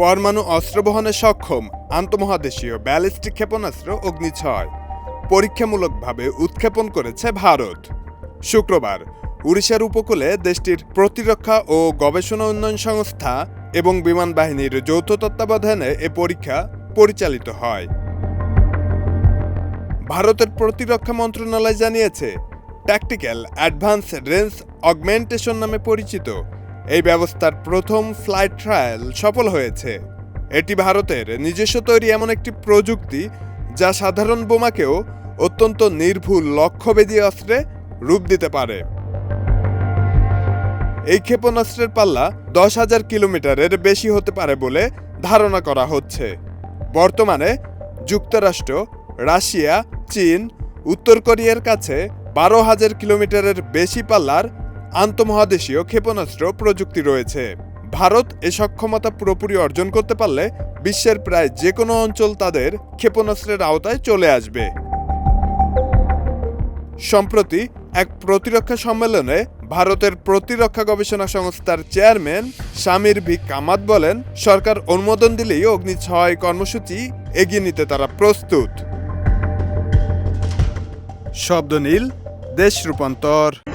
পরমাণু অস্ত্র বহনে সক্ষম আন্তঃমহাদেশীয় ব্যালিস্টিক ক্ষেপণাস্ত্র অগ্নি-6 পরীক্ষামূলকভাবে উৎক্ষেপণ করেছে ভারত। শুক্রবার ওড়িশার উপকূলে দেশটির প্রতিরক্ষা ও গবেষণা উন্নয়ন সংস্থা এবং বিমান বাহিনীর যৌথ তত্ত্বাবধানে এ পরীক্ষা পরিচালিত হয়। ভারতের প্রতিরক্ষা মন্ত্রণালয় জানিয়েছে, ট্যাকটিক্যাল অ্যাডভান্স রেঞ্জ অগমেন্টেশন নামে পরিচিত এই ব্যবস্থার প্রথম ফ্লাইট ট্রায়াল সফল হয়েছে। এটি ভারতের নিজস্ব তৈরি এমন একটি প্রযুক্তি যা সাধারণ বোমাকেও অত্যন্ত নির্ভুল লক্ষ্যভেদী অস্ত্রে রূপ দিতে পারে। এই ক্ষেপণাস্ত্রের পাল্লা 10,000 কিলোমিটারের বেশি হতে পারে বলে ধারণা করা হচ্ছে। বর্তমানে যুক্তরাষ্ট্র, রাশিয়া, চীন, উত্তর কোরিয়ার কাছে 12,000 কিলোমিটারের বেশি পাল্লার আন্তঃমহাদেশীয় ক্ষেপণাস্ত্র প্রযুক্তি রয়েছে। ভারত এ সক্ষমতা পুরোপুরি অর্জন করতে পারলে বিশ্বের প্রায় যে কোনো অঞ্চল তাদের ক্ষেপণাস্ত্রের আওতায় চলে আসবে। সম্প্রতি এক প্রতিরক্ষা সম্মেলনে ভারতের প্রতিরক্ষা গবেষণা সংস্থার চেয়ারম্যান শামির ভি কামাত বলেন, সরকার অনুমোদন দিলেই অগ্নি-6 কর্মসূচি এগিয়ে নিতে তারা প্রস্তুত। শব্দ নীল, দেশ রূপান্তর।